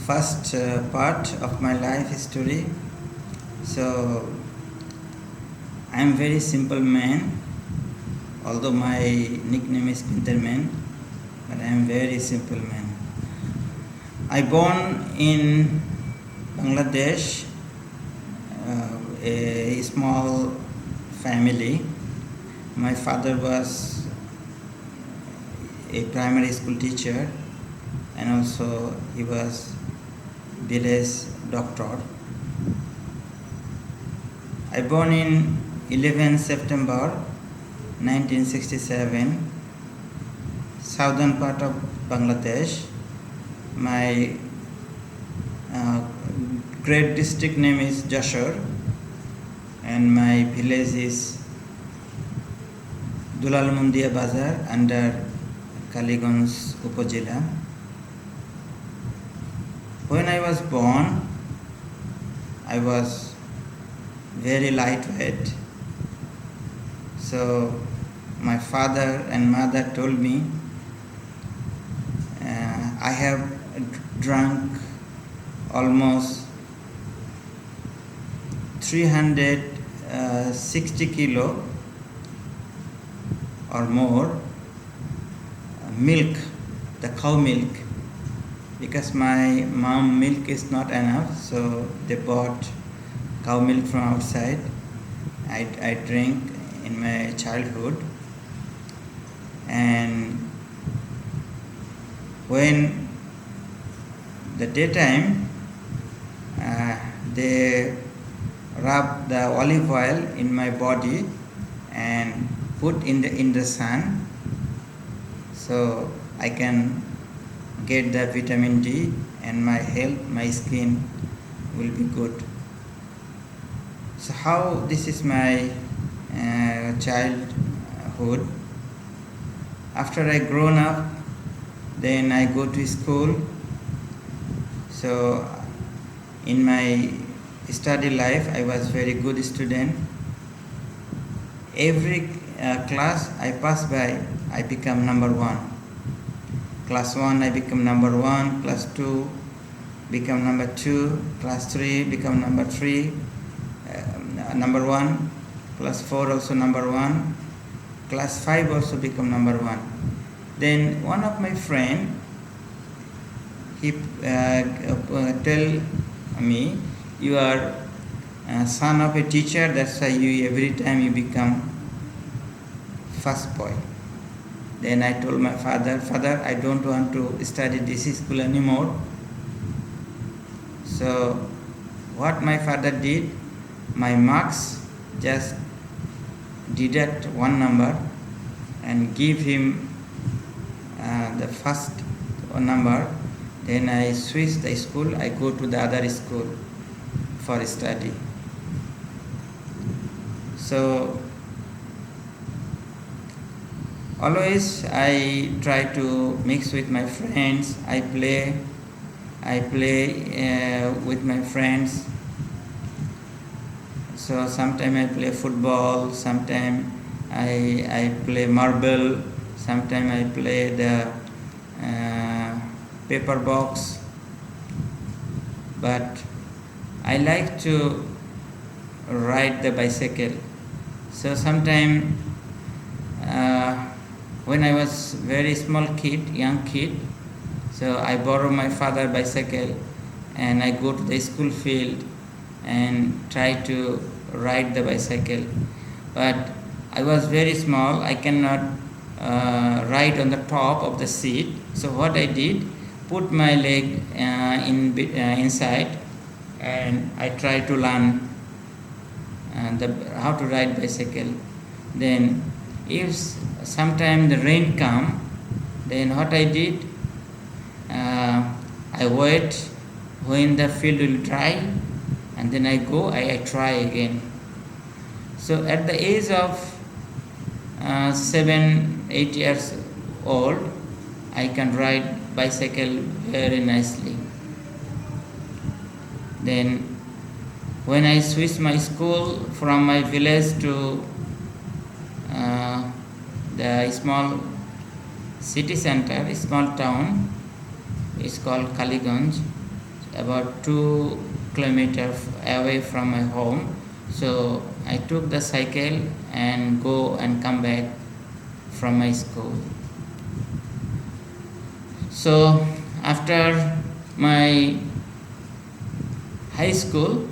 first part of my life history. So I am very simple man, although my nickname is Pintarman, but I am very simple man. I born in Bangladesh, a small family. My father was a primary school teacher, and also he was village doctor. I born in 11 September 1967, southern part of Bangladesh. My great district name is Jashore, and my village is Dulalmundia Bazar under Kaliganj Upazila. When I was born, I was very lightweight. So my father and mother told me I have drunk almost 360 kilo or more milk, the cow milk, because my mom milk is not enough, so they bought cow milk from outside. I drank in my childhood, and when the daytime they rub the olive oil in my body and put in the sun, so I can get the vitamin D and my health, my skin will be good. So how this is my childhood. After I grown up, then I go to school. So in my study life, I was very good student. Every class I pass by, I become number one. Class 1 I become number 1, class 2 become number 2, class 3 become number 3, number 1, class 4 also number 1, class 5 also become number 1. Then one of my friend, he tell me, you are son of a teacher, that's why you every time you become first boy. Then I told my father, I don't want to study this school anymore. So what my father did, my marks just deduct one number and give him the first number. Then I switch the school, I go to the other school for study. So always I try to mix with my friends. I play with my friends. So sometimes I play football, sometimes I play marble, sometimes I play the paper box. But I like to ride the bicycle. So sometimes when I was very small kid, young kid, so I borrow my father's bicycle and I go to the school field and try to ride the bicycle. But I was very small, I cannot ride on the top of the seat. So what I did, put my leg inside and I try to learn how to ride bicycle. Then if sometime the rain come, then what I did, I wait when the field will dry, and then I go, I try again. So at the age of 7-8 years old, I can ride bicycle very nicely. Then when I switched my school from my village to the small city center, small town, is called Kaliganj. about 2 kilometers away from my home. So I took the cycle and go and come back from my school. So after my high school,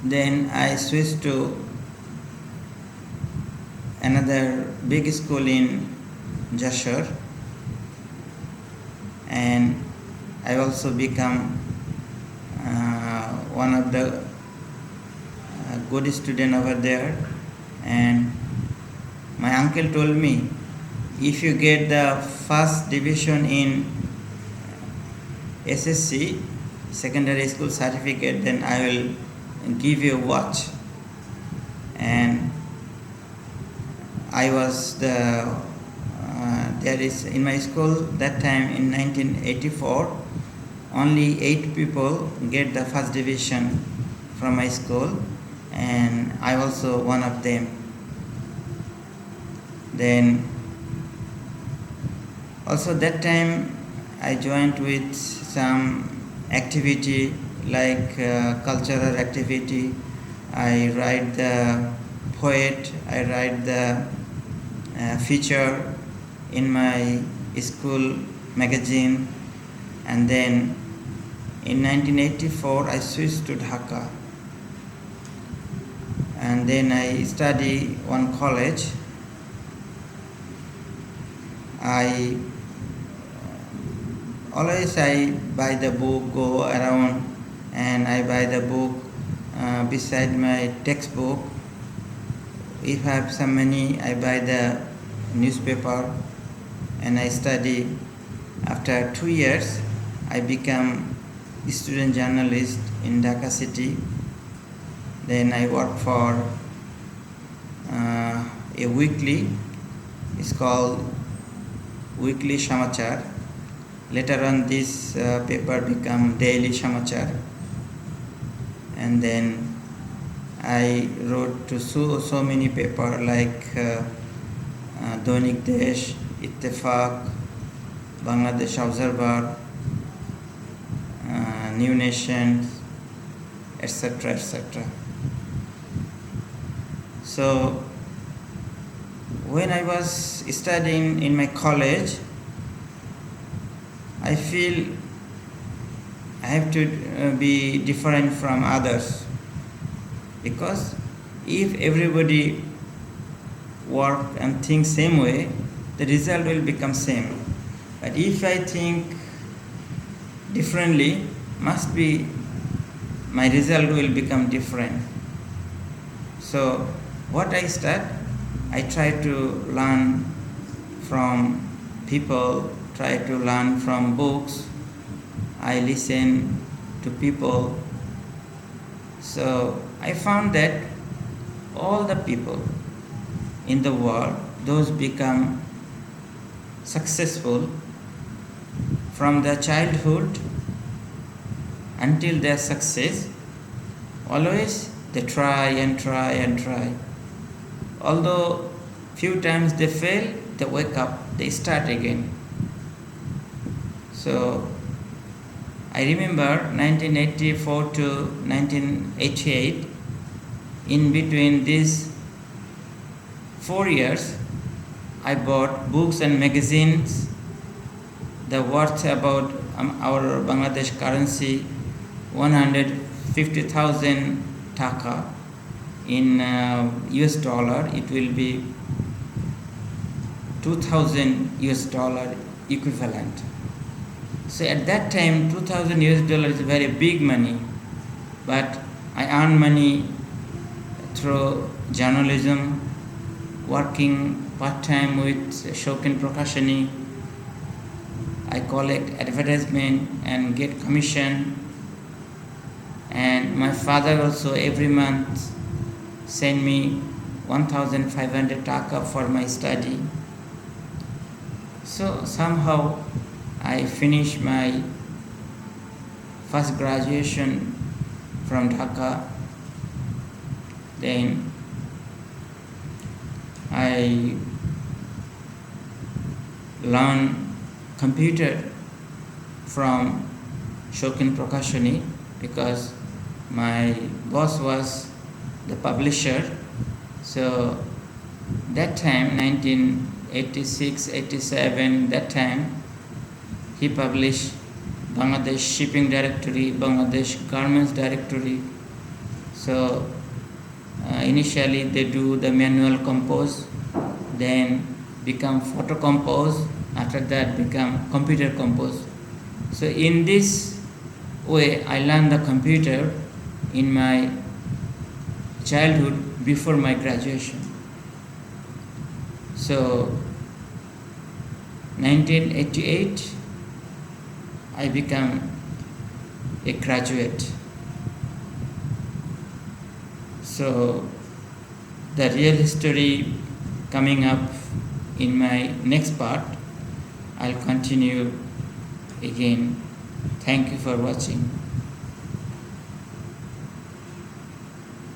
then I switched to another big school in Jashore, and I also become one of the good student over there. And my uncle told me, if you get the first division in SSC, secondary school certificate, then I will give you a watch. And I was there is in my school that time in 1984, only 8 people get the first division from my school, and I also one of them. Then also that time I joined with some activity like cultural activity. I write the poet, I write the feature in my school magazine, and then in 1984 I switched to Dhaka, and then I study one college. I buy the book, go around, and I buy the book beside my textbook. If I have some money, I buy the newspaper and I study. After 2 years, I become a student journalist in Dhaka city. Then I work for a weekly. It's called Weekly Samachar. Later on, this paper become Daily Samachar. And then I wrote to so many papers like Donik Desh, Ittefaq, Bangladesh Observer, New Nation, etc. etc. So when I was studying in my college, I feel I have to be different from others, because if everybody work and think same way, the result will become same. But if I think differently, must be my result will become different. So what I start, I try to learn from people, try to learn from books, I listen to people. So I found that all the people in the world, those become successful from their childhood until their success, always they try and try and try. Although few times they fail, they wake up, they start again. So I remember 1984 to 1988, in between these 4 years, I bought books and magazines, the worth about our Bangladesh currency 150,000 taka. In US dollar, it will be 2,000 US dollar equivalent. So at that time, 2,000 US dollar is very big money, but I earn money through journalism, working part-time with Shaukin Prakashani. I collect advertisement and get commission, and my father also every month send me 1,500 taka for my study. So somehow I finished my first graduation from Dhaka. Then I learned computer from Shokin Prakashani, because my boss was the publisher. So that time, 1986, 87, that time, he published Bangladesh Shipping Directory, Bangladesh Garments Directory. So initially they do the manual compose, then become photo compose, after that become computer compose. So in this way I learned the computer in my childhood before my graduation. So 1988 I became a graduate. So the real history coming up in my next part. I'll continue again. Thank you for watching.